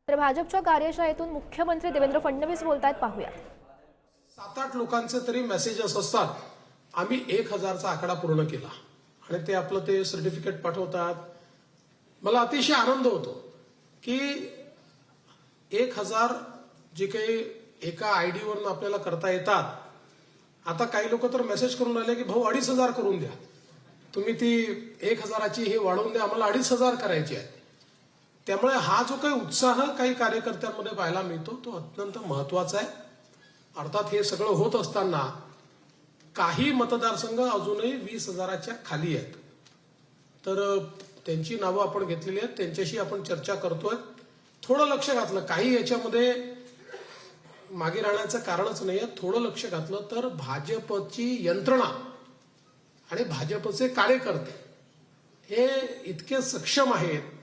तर भाजपच्या कार्यशाळेतून मुख्यमंत्री देवेंद्र फडणवीस बोलतायत, पाहूया. 7-8 लोकांचे तरी मेसेजेस असतात, आम्ही 1000चा आकडा पूर्ण केला आणि ते आपलं ते सर्टिफिकेट पाठवतात. मला अतिशय आनंद होतो की 1000 जे काही एका आयडी वरून आपल्याला करता येतात. आता काही लोक तर मेसेज करून राहिले की भाऊ 2500 करून द्या, तुम्ही ती 1000ची हे वाढवून द्या, आम्हाला 2500 करायची आहे. त्यामुळे हा जो काही उत्साह काही कार्यकर्त्यांमध्ये पाहायला मिळतो तो अत्यंत महत्वाचा आहे. अर्थात हे सगळं होत असताना काही मतदारसंघ अजूनही 20,000च्या खाली आहेत. तर त्यांची नावं आपण घेतलेली आहेत, त्यांच्याशी आपण चर्चा करतोय. थोडं लक्ष घातलं, काही याच्यामध्ये मागे राहण्याचं कारणच नाहीये. थोडं लक्ष घातलं तर भाजपची यंत्रणा आणि भाजपचे कार्यकर्ते हे इतके सक्षम आहेत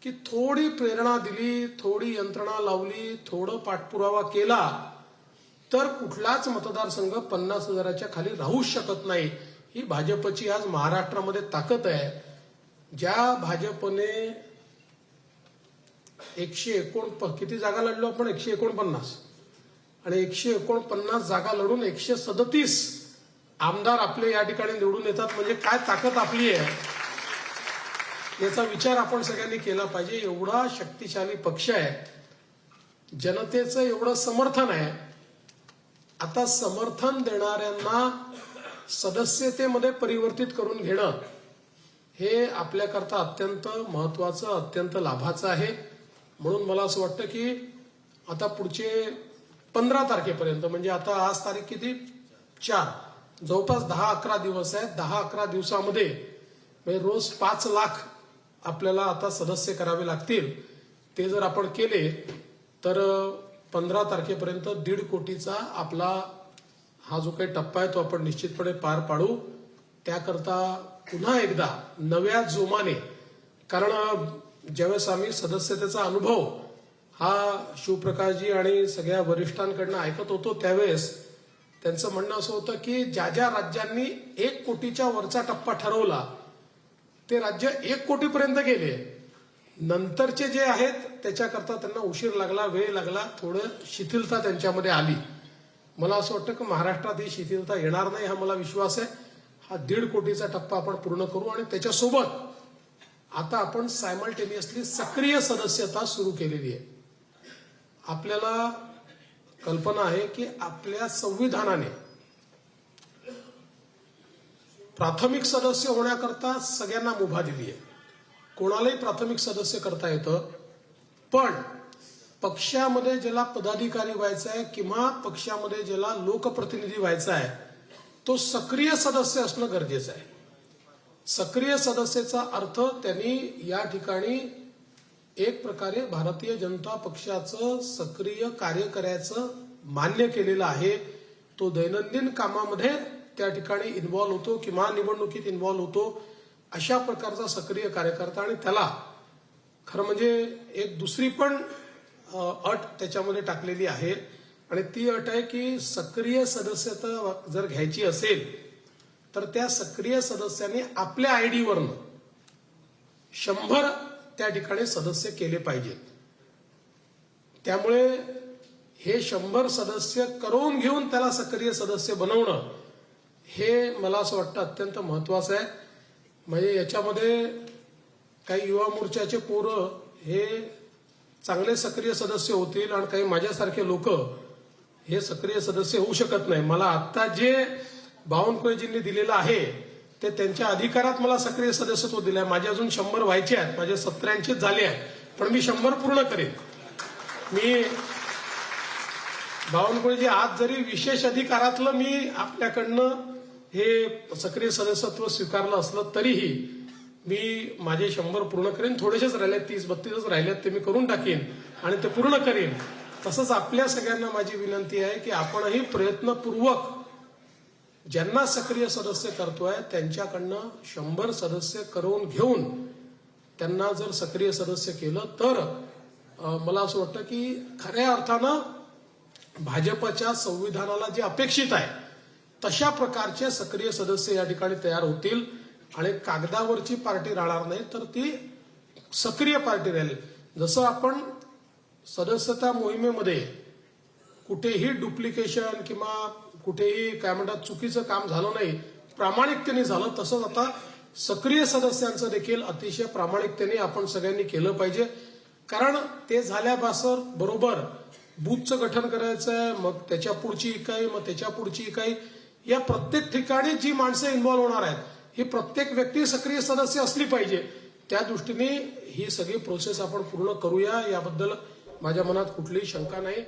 की थोडी प्रेरणा दिली, थोडी यंत्रणा लावली, थोडं पाठपुरावा केला तर कुठलाच मतदारसंघ 50,000च्या खाली राहूच शकत नाही. ही भाजपची आज महाराष्ट्रामध्ये ताकद आहे. ज्या भाजपने 149 किती जागा लढलो आपण, 149 आणि 149 जागा लढून 137 आमदार आपले या ठिकाणी निवडून येतात, म्हणजे काय ताकद आपली आहे याचा विचार आपण सगळ्यांनी केला पाहिजे. एवढा शक्तिशाली पक्ष आहे, जनतेचं एवढं समर्थन आहे. आता समर्थन देणाऱ्यांना सदस्यतेमध्ये परिवर्तित करून घेणं हे आपल्याकरता अत्यंत महत्वाचं, अत्यंत लाभाचं आहे. म्हणून मला असं वाटतं की आता पुढचे 15 तारखेपर्यंत, म्हणजे आता आज तारीख किती 4, जवळपास 10-11 दिवस आहेत. 10-11 दिवसामध्ये म्हणजे रोज 5 लाख आपल्याला आता सदस्य करावे लागतील. ते जर आपण केले तर 15 तारखेपर्यंत 1.5 कोटीचा आपला हा जो काही टप्पा आहे तो आपण निश्चितपणे पार पाडू. त्याकरता पुन्हा एकदा नव्या जोमाने, कारण ज्यावेळेस आम्ही सदस्यतेचा अनुभव हा शिवप्रकाशजी आणि सगळ्या वरिष्ठांकडनं ऐकत होतो त्यावेळेस त्यांचं म्हणणं असं होतं की ज्या ज्या राज्यांनी 1 कोटीच्या वरचा टप्पा ठरवला ते राज्य 1 कोटीपर्यंत गेले. नंतरचे जे आहेत त्याच्याकरता त्यांना उशीर लागला, वेळ लागला, थोडं शिथिलता त्यांच्यामध्ये आली. मला असं वाटतं की महाराष्ट्रात ही शिथिलता येणार नाही, हा मला विश्वास आहे. हा 1.5 कोटीचा टप्पा आपण पूर्ण करू आणि त्याच्यासोबत आता आपण सायमल्टेनियसली सक्रिय सदस्यता सुरू केलेली आहे. आपल्याला कल्पना आहे की आपल्या संविधानाने प्राथमिक सदस्य होण्याकरता सगळ्यांना मुभा दिली आहे. कोणालाही प्राथमिक सदस्य करता येतं, पण पक्षामध्ये ज्याला पदाधिकारी व्हायचा आहे किंवा पक्षामध्ये ज्याला लोकप्रतिनिधी व्हायचा आहे तो सक्रिय सदस्य असणं गरजेचं आहे. सक्रिय सदस्याचा अर्थ त्यांनी या ठिकाणी एक प्रकारे भारतीय जनता पक्षाचं सक्रिय कार्य करायचं मान्य केलेलं आहे. तो दैनंदिन कामामध्ये त्या ठिकाणी इन्व्हॉल्व्ह होतो किंवा निवडणुकीत इन्व्हॉल्व्ह होतो, अशा प्रकारचा सक्रिय कार्यकर्ता. आणि त्याला खरं म्हणजे एक दुसरी पण अट त्याच्यामध्ये टाकलेली आहे आणि ती अट आहे की सक्रिय सदस्यता जर घ्यायची असेल तर त्या सक्रिय सदस्यांनी आपल्या आयडीवरनं 100 त्या ठिकाणी सदस्य केले पाहिजेत. त्यामुळे हे 100 सदस्य करून घेऊन त्याला सक्रिय सदस्य बनवणं हे मला असं वाटतं अत्यंत महत्वाचं आहे. म्हणजे याच्यामध्ये काही युवा मोर्चाचे पोरं हे चांगले सक्रिय सदस्य होतील आणि काही माझ्यासारखे लोक हे सक्रिय सदस्य होऊ शकत नाही. मला आता जे बावनकुळेजींनी दिलेलं आहे ते त्यांच्या अधिकारात मला सक्रिय सदस्यत्व दिलं आहे. माझे अजून 100 व्हायचे आहेत, माझे 87 झाले आहेत, पण मी 100 पूर्ण करेन. मी बावनकुळेजी आज जरी विशेष अधिकारातलं मी आपल्याकडनं हे सक्रिय सदस्यत्व स्वीकारलं असलं तरीही मी माझे 100 पूर्ण करेन. थोडेसेच राहिले, 30-32 राहिलेत, ते मी करून टाकेन आणि ते पूर्ण करेन. तसंच आपल्या सगळ्यांना माझी विनंती आहे की आपणही प्रयत्नपूर्वक ज्यांना सक्रिय सदस्य करतोय त्यांच्याकडनं 100 सदस्य करून घेऊन त्यांना जर सक्रिय सदस्य केलं तर मला असं वाटतं की खऱ्या अर्थानं भाजपच्या संविधानाला जे अपेक्षित आहे तशा प्रकारचे सक्रिय सदस्य या ठिकाणी तयार होतील आणि कागदावरची पार्टी राहणार नाही तर ती सक्रिय पार्टी राहील. जसं आपण सदस्यता मोहिमेमध्ये कुठेही डुप्लिकेशन किंवा कुठेही काय म्हणतात चुकीचं काम झालं नाही, प्रामाणिकतेने झालं. तसंच आता सक्रिय सदस्यांचं देखील अतिशय प्रामाणिकतेने आपण सगळ्यांनी केलं पाहिजे. कारण ते झाल्यापासून बरोबर बूथचं गठन करायचं आहे, मग त्याच्या पुढची इकाई, मग त्याच्या पुढची इकाई, या प्रत्येक ठिकाणी जी माणसं इन्व्हॉल्व्ह होणार आहेत ही प्रत्येक व्यक्ती सक्रिय सदस्य असली पाहिजे. त्या दृष्टीने ही सगळी प्रोसेस आपण पूर्ण करूया, याबद्दल माझ्या मनात कुठलीही शंका नाही.